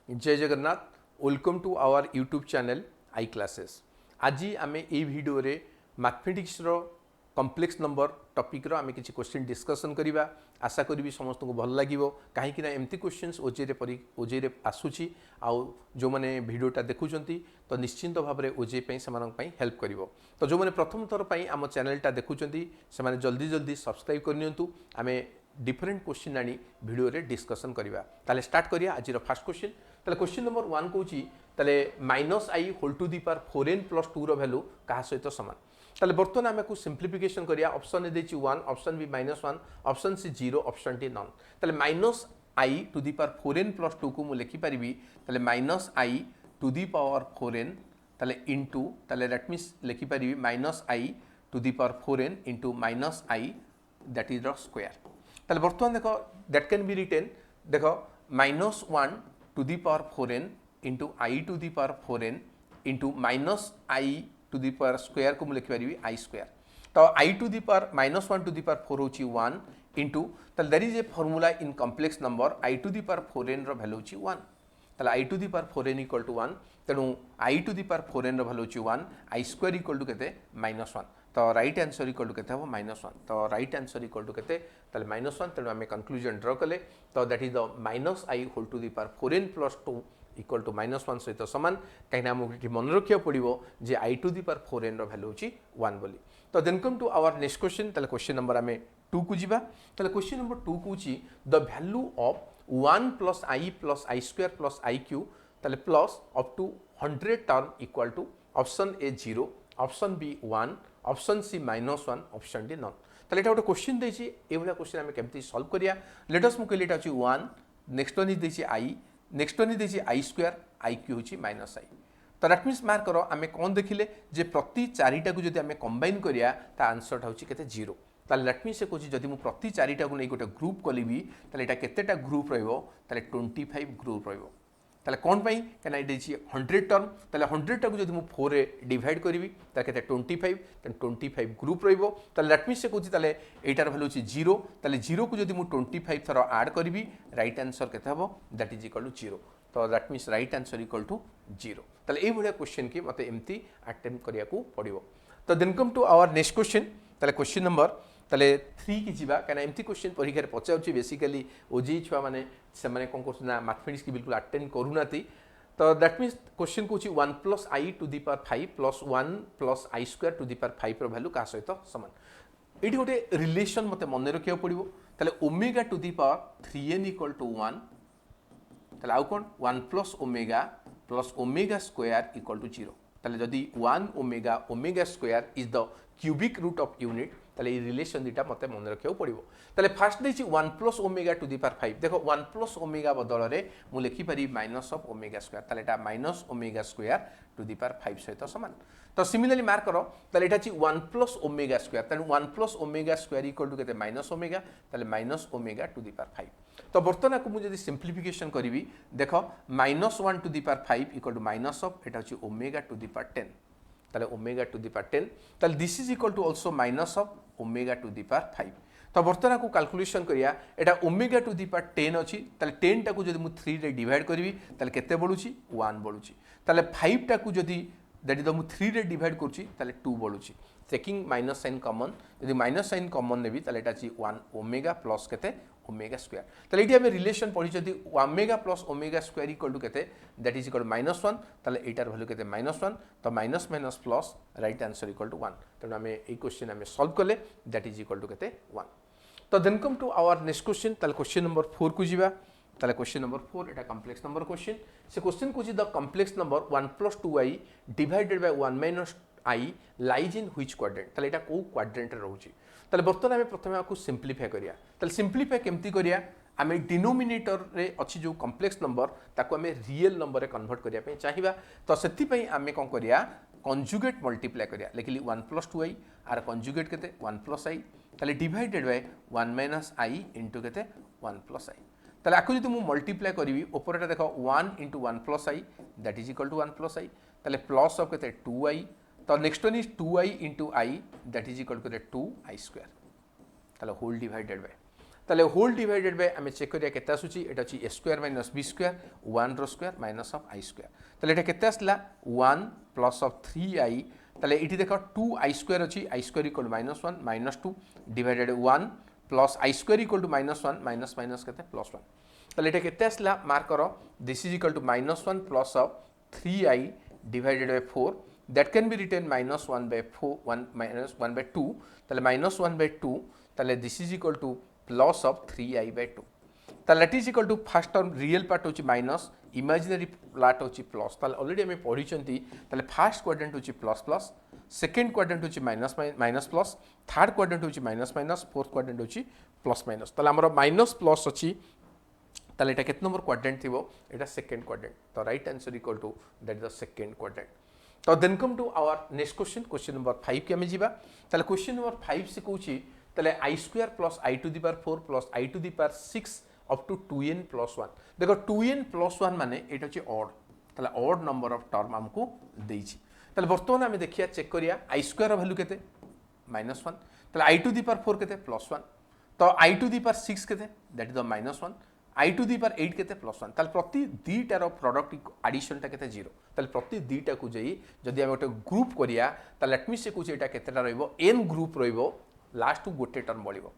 जय Jagannath. Welcome to our YouTube channel I classes. आज आम ये वीडियो रे मैथमेटिक्स रो कॉम्प्लेक्स नंबर टॉपिक रो आम किसी क्वेश्चन डिस्कशन करवा। आशा करी समस्त को भल लगे कहीं एमती क्वेश्चंस ओजे रे आसूची आउ जो मैंने वीडियोटा देखुंती तो निश्चिंत भाव में ओजे से हेल्प कर। तो जो मैंने प्रथम थर पर आम चैनलटा देखुंती से जल्दी जल्दी सब्सक्राइब करनियंतु। आम डिफरेंट क्वेश्चन आनी वीडियो रे डिस्कशन करवा। ताले स्टार्ट करिया आज फर्स्ट क्वेश्चन। ताले क्वेश्चन नंबर 1 कहूँ ताले minus i whole to the power 4n plus 2 रो वैल्यू क्या सहित सामान। ताले बर्तमान आम को सिंप्लिफिकेशन करिया। ऑप्शन ए देछि 1, option B -1, option C 0, option D none. ताले minus i to the power 4n plus 2 को मु लिखि परिबी ताले minus i to the power 4n ताले इनटू ताले दैट मींस लिखि परिबी minus i to the power 4n into minus i that is the square. ताले बर्तमान देखो दैट कैन बी रिटेन देखो -1 to the power 4n into i to the power 4n into minus i to the power square को मुझे लिखिपारि i square. तो i to the power -1 to the power 4 होची 1 into ताले that is a formula in complex number i to the power 4n रो value होची 1। ताले i to the power 4n equal to 1 तेणु i to the power 4n रो value होची 1 आई square equal to केते -1। तो राइट आंसर इक्वल टू केते हो -1। तो राइट आंसर इक्वल टू केते ताले -1 तेणु आम कंक्लूजन ड्र कले। तो that is the minus i whole to the power 4n plus 2 equal to -1 सहित सामान। कहीं आमको मन रखा पड़ो जे i to the power 4n रो वैल्यू होची 1 बोली। तो then come to our next question. ताले क्वेश्चन नंबर आम 2 को जीवा। ताले क्वेश्चन नंबर 2 कहूँ the value of 1 plus i square plus i cube ताले plus up to 100 term equal to option A 0, option B 1, option C -1, option D none. ताले एटा गोटे क्वेश्चन देछि ए भलिया क्वेश्चन आमे केमती सॉल्व करिया। लेट अस मु कहली एटा अछि 1, नेक्स्ट वन इज देछि आई, नेक्स्ट वन इज देछि आई स्क्वायर, आई क्यू होछि माइनस आई। तो दैट मीन्स मार्क करो आमे कोन देखिले जे प्रति चारिटा को जदि आमे कंबाइन करिया ता आंसर होछि केते 0। ताले दैट मीन्स से कहछि जदि मु प्रति चारिटा को नै गोटे ग्रुप कलिबी ताले एटा केतेटा ग्रुप रहइबो ताले 25 ग्रुप रहइबो। ताले कौन पाई कहना ये 100 टर्म ताले 100 टाक जब मुझे 4 रे डिवाइड करी ताले केते 25 25 ग्रुप रहिबो। ताले दैट मीन्स से कहछि ताले एटार वैल्यू अछि 0 ताले 0 को जब मु 25 थर ऐड करी राइट आंसर केते हबो दैट इज इक्वल टू 0। तो that means right answer equal to 0। ताले ए भलिया क्वेश्चन की मते एम्ति अटेम्प्ट करिया को पड़िबो। तो then come to our next question. ताले क्वेश्चन नंबर ताले 3 की जीवा कहना एमती क्वेश्चन परीक्षा रे पचाउछि बेसिकली ओजी छुआ माने से माने कोन करछ ना मैथमेटिक्स की बिल्कुल अटेंड करूनाती। तो दैट मीन्स क्वेश्चन कहूँ 1 plus i to the power 5 plus 1 plus i square to the power 5 रो वैल्यू का सहित सामान। ये गोटे रिलेशन मते मन रखिया पड़िबो। ताले omega to the power 3n equal to 1 ताले आउ कोन 1 plus omega square equal to 0। ताले जदि 1 omega square is the cubic root of unit ताले ये रिलेशन दीटा मते मन रखिया पड़िबो। ताले फर्स्ट देछि 1 plus omega to the power 5 देखो 1 प्लस ओमेगा बदल रे मु लिखि पारि माइनस ऑफ ओमेगा स्क्वायर ताले एटा minus omega square to the power 5 सहित समान। तो सिमिलरली मार्क करो ताले एटा छि 1 प्लस ओमेगा स्क्वायर ताले 1 plus omega square equal to केते माइनस ओमेगा ताले minus omega to the power 5। तो बर्तमान को मु जदि सिंप्लिफिकेशन करिवि देखो -1 to the power 5 equal to minus of एटा छि ओमेगा टू दी पावर 10 ताले ओमेगा टू दी पावर 10 ताले this is equal to also minus of omega to the power 5। तो बर्तमान को कैलकुलेशन करिया एटा ओमेगा टू दी पावर 10 अछि ताले 10 टा को जदि मु 3 रे डिवाइड करबी ताले केते बढुछि 1 बढुछि। ताले 5 टा को जदि दैट इज द मु 3 रे डिवाइड करछि ताले 2 बढुछि। टेकिंग माइनस साइन कॉमन यदि माइनस साइन कॉमन नेबी ताले एटा छि 1 ओमेगा प्लस केते ओमेगा स्क्वायर। ताले एटी हम रिलेशन पढि जदि omega plus omega square equal to केते दैट इज इक्वल टू -1 ताले एटार वैल्यू केते -1 तो minus minus plus right answer equal to 1। तेणु आम ए क्वेश्चन आम सॉल्व कले दैट इज इक्वल टू केते 1। तो then come to our next question. ताले क्वेश्चन नंबर 4 को जीवा। ताले क्वेश्चन नंबर 4 एटा कॉम्प्लेक्स नंबर क्वेश्चन। से क्वेश्चन को the complex number 1 plus 2i divided by 1 minus i lies in which quadrant ताले एटा को क्वाड्रेंट रे रहउची। ताले बर्तमान आम प्रथमे आपको सिंप्लीफाई करिया। ताले सिंप्लीफाई केमती करिया आम डिनोमिनेटर रे अच्छी जो कॉम्प्लेक्स नंबर ताको आम रियल नंबर रे कन्वर्ट करिया पे चाहिबा। तो सेति पई आम कोन करिया कंजुगेट मल्टीप्लाई करिया लिखली 1 प्लस 2i आर कंजुगेट केते 1 प्लस आई ताले divided by 1 minus I into केते 1 प्लस आई। ताले आको जदि मु मल्टीप्लाई करिवि ऊपरटा देखो 1 into 1 plus i that is equal to 1 plus i ताले प्लस ऑफ केते 2i। तो next one is 2i into i that is equal to 2i square ताले होल डिवाइडेड बाय ताले होल डिवाइडेड बाय आमे check करिया केते आसुची एटा अछि a square minus b square 1 रो square minus of i square ताले एटा केते आसला 1 प्लस ऑफ 3i ताले इठी देखो 2i स्क्वायर अछि i square equal -1 -2 divided 1 plus i square equal to -1 minus minus केते +1 ताले एटा केते आसला मार्क करो this is equal to -1 plus of 3i divided by 4 that can be written -1 by 4 1 minus 1 by 2 ताले -1 by 2 ताले this is equal to plus of 3i by 2 ताले that is equal to first term real part होची minus imaginary part होची plus ताले already हमें पढ़ी चंती ताले first quadrant होची प्लस प्लस सेकंड क्वाड्रेंट होची minus minus plus third quadrant होची माइनस माइनस फोर्थ क्वाड्रेंट होची प्लस माइनस ताले हमर माइनस प्लस होची ताले एटा केत नंबर क्वाड्रेंट थिबो एटा सेकंड क्वाड्रेंट तो right answer equal to that the second quadrant तो then come to our next question question number 5 के हमें जीवा ताले क्वेश्चन नंबर 5 से कहूची ताले i square plus i to the power 4 plus i to the power 6 up to 2n plus 1 देखो 2n plus 1 माने एटा छि ऑड ताले ऑड नंबर ऑफ टर्म हमको देइछि ताले वर्तमान हमें देखिया चेक करिया i स्क्वायर रो वैल्यू केते -1 ताले i टू द पावर 4 केते +1 तो i टू द पावर 6 केते that is the -1 i to the power 8 केते +1 ताल प्रति दीटा रो प्रोडक्ट एडिशन टा केते 0 ताल प्रति दीटा को जई जदी हम गोटे ग्रुप करिया ताल लेट मी से कुछ एटा केतेटा रहइबो n ग्रुप रहइबो लास्ट टू गोटे टर्म बळिबो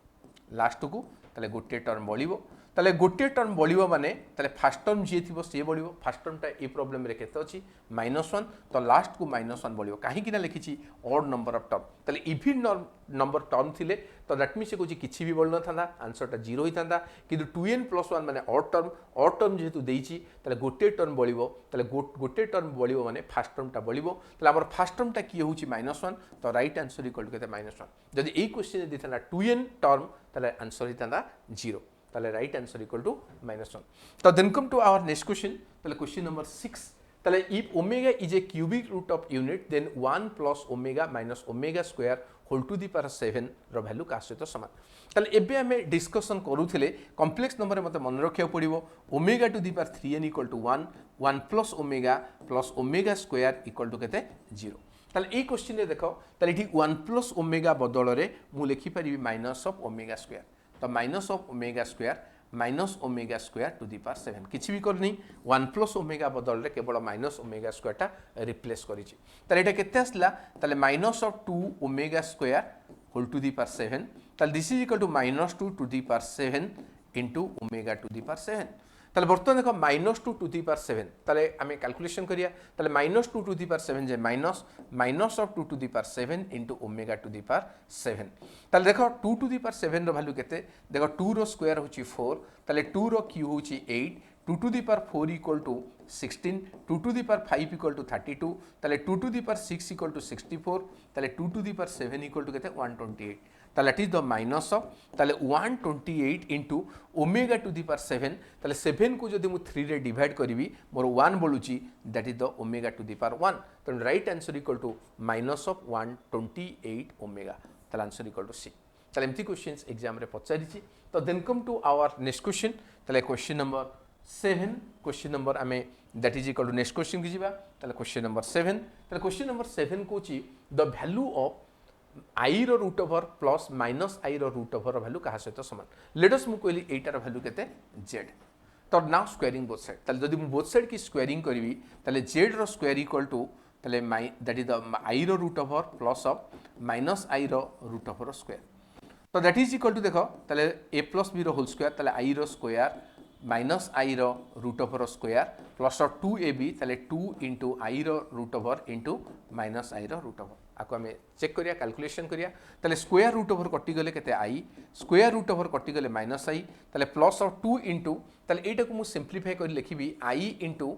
लास्ट को ताले गोटे टर्म बळिबो ताले गोटे टर्म बळिबो माने ताले फर्स्ट टर्म जे थिबो से बळिबो फर्स्ट टर्म टा ए प्रॉब्लम रे केते अछि -1 तो लास्ट को -1 बळिबो काहे कि ना लिखिछि ऑड नंबर ऑफ टर्म ताले इवन नंबर टर्म थिले तो दैट मीन्स कुछ किछि भी बळ न थांदा आंसर टा 0 होई थांदा किंतु 2n + 1 माने ऑड टर्म जेतु देइछि ताले गोटे टर्म बळिबो ताले गोटे टर्म बळिबो माने फर्स्ट टर्म टा बळिबो ताले हमर फर्स्ट टर्म टा की होउछि -1 तो राइट आंसर इक्वल टू केते -1 जदि ए क्वेश्चन दे थांदा 2n टर्म ताले आंसर होई थांदा 0 ताले राइट आंसर इक्वल टू -1 तो then come to our next question ताले क्वेश्चन नंबर 6 ताले if omega is a cubic root of unit then 1 plus omega minus omega square whole to the power 7 रो value का सहित समान ताले एबे हमें डिस्कशन करूथिले कॉम्प्लेक्स नंबर मते मन रखिया पड़िबो omega to the power 3n equal to 1 1 plus omega square equal to केते 0 ताले ए क्वेश्चन रे देखो ताले ठीक 1 प्लस ओमेगा बदल रे मु लिखि परिबी माइनस ऑफ ओमेगा स्क्वायर तो minus of omega square minus omega square to the power 7 किछि भी करनी 1 प्लस ओमेगा बदल रे केवल माइनस ओमेगा स्क्वायर टा रिप्लेस करिछि ताले एटा केते आसला ताले minus of 2 omega square whole to the power 7 ताले this is equal to -2 to the power 7 into omega to the power 7 ताले बर्तमान देखो -2 टू दी पावर 7 ताले हमें कैलकुलेशन करिया ताले -2 टू दी पावर 7 जे minus of 2 to the power 7 into omega to the power 7 ताले देखो 2 टू दी पावर 7 रो वैल्यू केते देखो 2 रो स्क्वायर होची 4 ताले 2 रो क्यूब होची 8 2 to the power 4 equal to 16 2 to the power 5 equal to 32 ताले 2 to the power 6 equal to 64 ताले 2 to the power 7 equal to केते 128 ताले it is the minus of ताले 128 into omega to the power 7 ताले 7 को जदि मु 3 रे डिवाइड करिवि मोर 1 बोलुची that is the omega to the power 1 तो right answer equal to minus of 128 omega ताले आंसर इक्वल टू सी ताले एमती क्वेश्चंस एग्जाम रे पचारिची तो then come to our next question ताले क्वेश्चन नंबर 7 क्वेश्चन नंबर आमे that is equal to next question की जीवा ताले क्वेश्चन नंबर 7 ताले क्वेश्चन नंबर 7 कोची द वैल्यू ऑफ आई रो root over plus minus i रो रूट ओवर वैल्यू कहा सहित समान लेटस मु कहली एटार वैल्यू केते z तो नाउ स्क्वायरिंग बोथ साइड ताले जदि मु बोथ साइड की स्क्वायरिंग करबी ताले z रो स्क्वायर इक्वल टू ताले दैट इज द आई रो root over plus of minus i रो रूट ओवर स्क्वायर तो दैट इज इक्वल टू देखो ताले a प्लस b रो होल स्क्वायर ताले आई रो स्क्वायर माइनस आई रो root over square plus of 2ab ताले 2 इनटू आई रो root over into minus i रो रूट ओवर आको हमें चेक करिया कैलकुलेशन करिया ताले स्क्वायर रूट ओवर कटि गले केते आई स्क्वायर रूट ओवर कटि गले माइनस आई ताले प्लस ऑफ 2 इनटू ताले एटा को मु सिंपलीफाई कर लिखिबी आई इनटू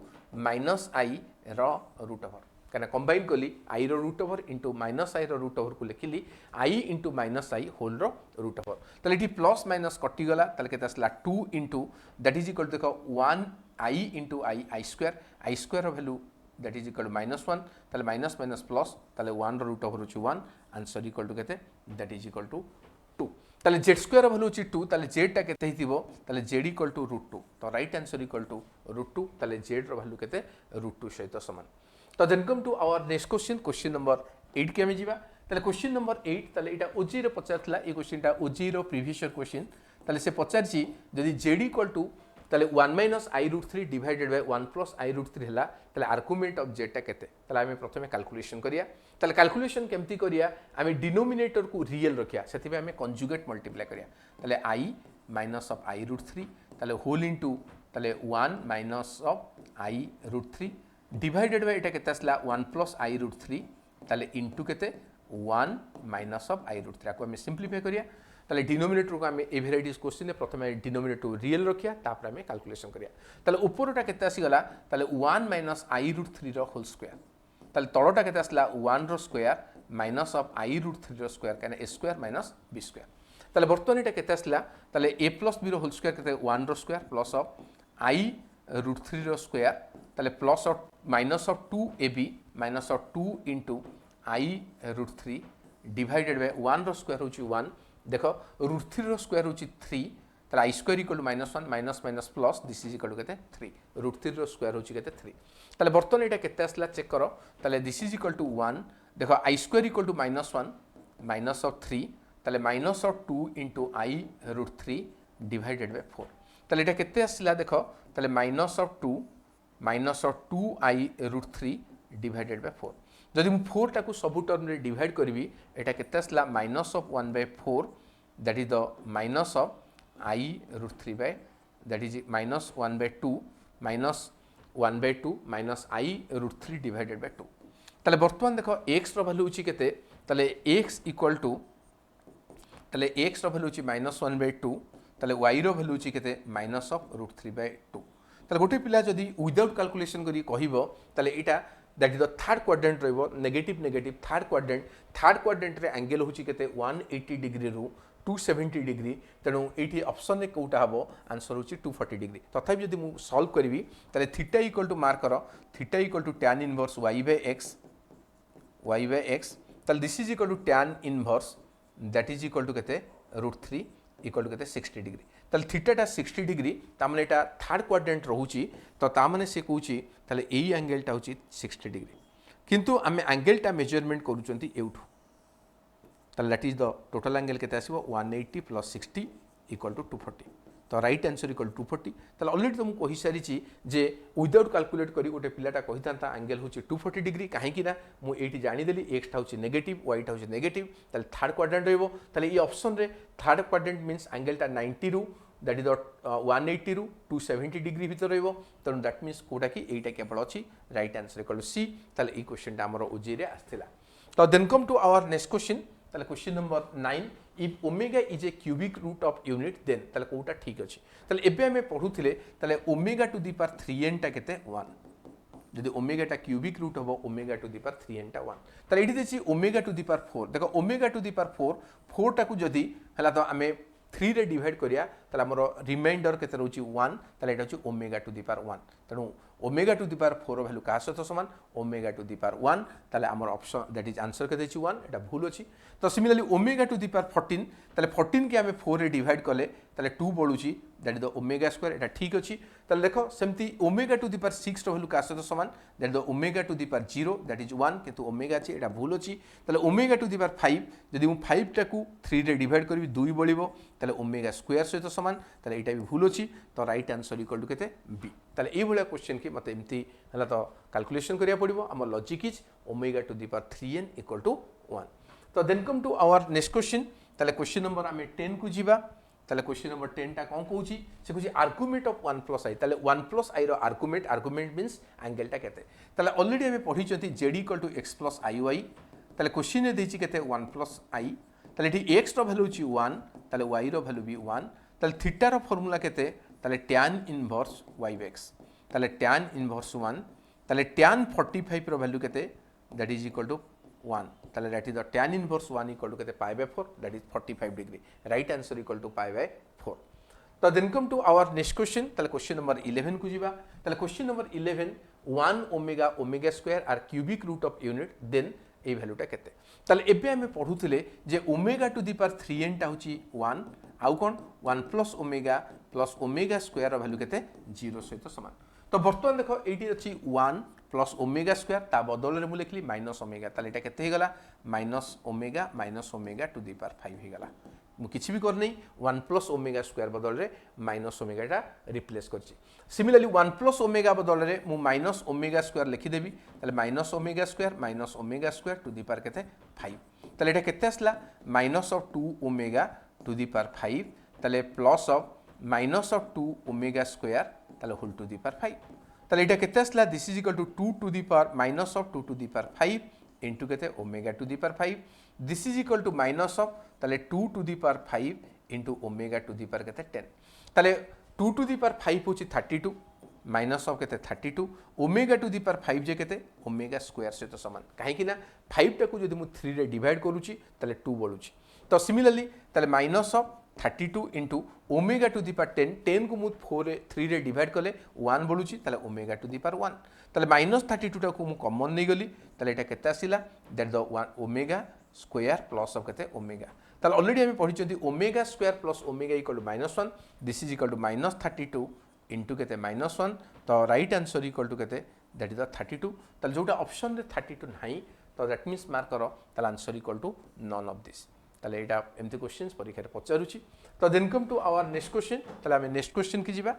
माइनस आई रो रूट ओवर कना कंबाइन कली आई रो root over into minus i रो रूट ओवर को लिखिली i into minus i whole रो रूट ओवर ताले इठी प्लस माइनस कटि गला ताले केते असला 2 into that is equal to देखो 1 आई इनटू आई स्क्वायर रो value that is equal to -1 ताले माइनस माइनस प्लस ताले 1 रो रूट ओवर होची 1 आंसर इक्वल टू केते दैट इज इक्वल टू 2 ताले z स्क्वायर वैल्यू होची 2 ताले z टा केते हिथिबो ताले z इक्वल टू √2 तो राइट आंसर इक्वल टू √2 ताले z रो वैल्यू केते √2 सहित समान तो then come to our next question question number 8 के हम जीवा ताले क्वेश्चन नंबर 8 ताले एटा ओजी रे पचारथला ए क्वेश्चन टा ओजी रो प्रीवियस ईयर क्वेश्चन ताले से पचारची जदि z इक्वल टू ताले 1 minus i root 3 divided by 1 plus i root 3 हैला ताले आर्गुमेंट ऑफ z टा केते ताले आमे प्रथमे कैलकुलेशन करिया ताले कैलकुलेशन केमती करिया आमे डिनोमिनेटर को रियल रखिया सेति आमे कंजुगेट मल्टीप्लाई करिया ताले i minus of i root 3 ताले होल इनटू ताले 1 minus of i root 3 divided by एटा केते आसला 1 प्लस आई रूट 3 ताले इनटू केते 1 माइनस ऑफ आई रूट 3 को आमे सिंपलीफाई करिया ताले डिनोमिनेटर को आमे ए वेराइटीज क्वेश्चन ने प्रथमे डिनोमिनेटर रियल रखिया तापर आमे कैलकुलेशन करिया ताले ऊपरटा केते आसी गला ताले 1 माइनस आई रूट 3 रो होल स्क्वायर ताले तळटा केते आसला 1 रो square minus of i root 3 रो स्क्वायर काने a square minus b square ताले बर्तमान एटा केते आसला ताले a प्लस b रो होल स्क्वायर केते 1 रो square plus of i root 3 रो स्क्वायर ताले plus of minus of 2ab minus of 2 into i root 3 divided by 1 रो स्क्वायर होची 1 देखो रूट 3 रो स्क्वायर होची 3 ताले i square equal to minus 1 minus minus plus this is equal to केते 3 root 3 रो स्क्वायर होची केते 3 ताले बर्तमान एटा केते आसला चेक करो ताले दिस इज इक्वल टू 1 देखो i square equal to minus 1 minus of 3 ताले minus of 2 into i root 3 divided by 4 ताले एटा केते आसला देखो ताले minus of 2 minus of 2i root 3 divided by 4 जदि मु 4 टाकू सब टर्म रे डिवाइड करबी एटा केते आसला minus of 1 by 4 that is the minus of i root 3 by that is minus 1 by 2 minus 1 by 2 minus i root 3 divided by 2 ताले वर्तमान देखो x रो वैल्यू होची केते ताले x इक्वल टू ताले x रो वैल्यू होची माइनस 1 बाय 2 ताले y रो वैल्यू होची केते माइनस ऑफ रूट 3 बाय 2 ताले गोटे पिला जदि विदाउट कैलकुलेशन करी कहिबो ताले एटा that is the third quadrant रहइबो नेगेटिव नेगेटिव थर्ड क्वाड्रेंट रे एंगल होची केते 180 डिग्री रु 270 डिग्री तेणु ये ऑप्शन में कौटा हम आंसर होची 240 डिग्री तथापि जदि मु सॉल्व करी ताले थीटा इक्वल टू मार्क कर theta equal to tan inverse y by x ताले this is equal to tan inverse that is equal to केते रूट 3 इक्वल टू केते 60 डिग्री ताले थीटाटा 60 डिग्री तामने एटा थर्ड क्वाड्रेंट रहूची तो तामने से कहूची ताले एई एंगलटा होची 60 डिग्री किंतु आमे एंगलटा मेजरमेंट करूचंती एउठू ताले that is the total angle केते आसीबो 180 प्लस 60 इक्वल टू 240 तो राइट आंसर इक्वल टू 240 ताले ऑलरेडी तो मु कहि सारी छी जे विदाउट कैलकुलेट करी गोटे पिलाटा कहितांता एंगल होची 240 डिग्री काहे कि ना मु एठी जानि देली x टा होची नेगेटिव y टा होची नेगेटिव ताले थर्ड क्वाड्रेंट रहइबो ताले ई ऑप्शन रे थर्ड क्वाड्रेंट मींस एंगलटा 90 रु दैट इज द 180 रु 270 डिग्री भीतर रहइबो तनु दैट मींस कोटा कि एटा केवल अछि right answer equal to C ताले ई क्वेश्चन टा हमरो ओजे रे आस्थिला तो then come to our next question ताले question number 9 if omega is a cubic root of unit then ताले कोटा ठीक अछि ताले एबे हमें पढुथिले ताले omega to the power 3n टा केते 1 जदि ओमेगा टा क्यूबिक रूट हो omega to the power 3n टा 1 ताले एठी देछि ओमेगा टू द पावर 4 देखो ओमेगा टू द पावर 4 टा को जदि हला तो हमें 3 रे डिवाइड करिया ताले हमरो रिमाइंडर केते रहउछि 1 ताले एटा होछि ओमेगा टू द पावर 1 तणु omega to the power 4 value का सहित समान ओमेगा टू द पावर 1 ताले हमर ऑप्शन दैट इज आंसर केते छि 1 एटा भूल अछि तो similarly omega to the power 14 ताले 14 के हमें 4 रे डिवाइड करले ताले 2 बळुछि that is the omega square एटा ठीक अछि ताले देखो सेमती ओमेगा टू द पावर 6 रो वैल्यू का सहित समान that is the omega to the power 0 that is 1 किंतु ओमेगा अछि एटा भूल अछि ताले ओमेगा टू द पावर 5 जदि मु 5 टा को 3 रे डिवाइड करबी 2 बळिबो ताले ओमेगा स्क्वायर सहित समान ताले एटा भी भूल अछि तो राइट आंसर इक्वल टू केते बी ताले ए भलिया क्वेश्चन के मते एमती हला तो कैलकुलेशन करिया पड़िबो हमर logic is omega to the power 3n equal to 1 तो then come to our next question ताले क्वेश्चन नंबर हमें 10 को जीवा ताले क्वेश्चन नंबर 10 टा कोन कहूची से कहूची आर्गुमेंट ऑफ 1 प्लस i ताले 1 प्लस i रो आर्गुमेंट मींस एंगल टा केते ताले ऑलरेडी हमें पढी छथि z equal to x plus iy ताले क्वेश्चन ने देछि केते 1 प्लस i ताले एठी x रो वैल्यू छि 1 ताले y रो वैल्यू भी 1 ताले थीटा रो फार्मूला केते ताले tan इनवर्स y/x ताले tan इनवर्स 1 ताले tan 45 रो वैल्यू केते दैट इज इक्वल टू 1 ताले that is the tan inverse 1 equal to केते π/4 that is 45 degree right answer equal to π/4 तो then come to our next question ताले question number 11 को जीवा ताले question number 11 1 omega square are cubic root of unit then a वैल्यूटा केते ताले एबे हमें पढुथिले जे omega to the power 3n टा होची 1 आउ कोन 1 प्लस ओमेगा स्क्वायर रो वैल्यू केते 0 सहित समान तो बर्तमान देखो एटी अछि 1 प्लस ओमेगा स्क्वायर ता बदल रे मु लिखली माइनस ओमेगा ताले एटा केते हे गला minus omega to the power 5 हे गला किसी भी करनी 1 प्लस ओमेगा स्क्वायर बदल रे माइनस ओमेगा रिप्लेस करछि सिमिलरली 1 प्लस ओमेगा बदल रे मु माइनस ओमेगा स्क्वायर लिखिदेवी ताले minus omega square to the power केते 5 ताले एटा केते आसला minus of 2 omega to the power 5 ताले plus of minus of 2 omega square ताले होल टू दी पावर 5 ताले एटा केते आसला this is equal to 2 to the power minus of 2 to the power 5 into केते omega to the power 5 this is equal to minus of ताले 2 to the power 5 into omega to the power केते 10 ताले 2 to the power 5 होची 32 minus of केते 32 omega to the power 5 जे केते omega square से तो समान काहे कि ना 5 टा को जदि मु 3 रे डिवाइड करूची ताले 2 बळुची तो सिमिलरली ताले minus of 32 into omega to the power 10 को मु 4 रे 3 रे डिवाइड कले 1 बळुची ताले ओमेगा टू दी पावर 1 ताले माइनस 32 टा को मु कॉमन नै गली ताले एटा केते आसिला that the 1 omega square plus of केते ओमेगा ताले ऑलरेडी हम पढिचंती omega square plus omega equal to -1 this is equal to minus 32 into केते -1 तो राइट आंसर इक्वल टू केते दैट इज द 32 ताले जोटा ऑप्शन रे 32 नाही तो दैट मींस मार्क करो ताले answer equal to none of this ताले एटा एमती क्वेश्चंस परीक्षा रे पचारुची तो then come to our next question ताले हम नेक्स्ट क्वेश्चन की जिबा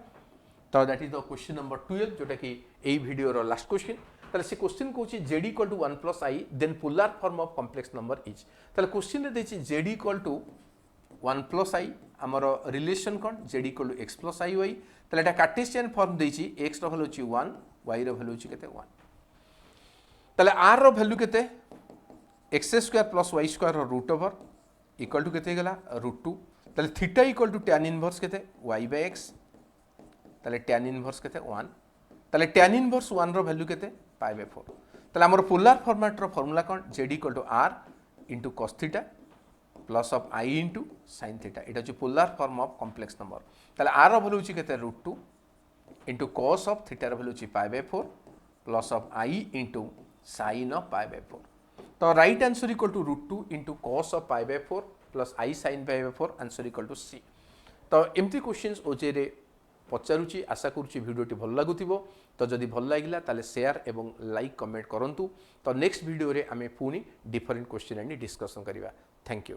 तो that is the question number 12 जोटा कि एई वीडियो रो लास्ट क्वेश्चन ताले से क्वेश्चन कोची z equal to 1 plus i then polar form of complex number is ताले क्वेश्चन रे देछि z equal to 1 plus i हमर रिलेशन कोन z equal to x plus i y ताले एटा कार्टेशियन फॉर्म देछि x रो वैल्यू छि 1 y रो वैल्यू छि केते 1 ताले r रो वैल्यू केते x square plus y square रो रूट ओवर इक्वल टू केते गेला √2 ताले theta equal to tan inverse केते y बाय x ताले tan इनवर्स केते 1 ताले tan इनवर्स 1 रो वैल्यू केते पाई बाय 4 ताले हमर पोलर फॉर्मेट रो फार्मूला कोन z equal to r into cos theta plus of i into sin theta एटा छि polar form of complex number ताले r रो वैल्यू छि केते √2 इनटू cos ऑफ थीटा रो वैल्यू छि pi by 4 plus of i into sin of pi by 4 तो right answer equal to √2 into cos of pi by 4 plus i sin pi by 4 answer equal to c तो एमती questions ओजे रे पचारुची आशा करूची वीडियोटी भल लागुथिबो तो जदि भल लागिला ताले शेयर एवं लाइक कमेंट करंतु तो नेक्स्ट वीडियो रे आमे पुनी डिफरेंट क्वेश्चन एंड डिस्कशन करिवा थैंक यू।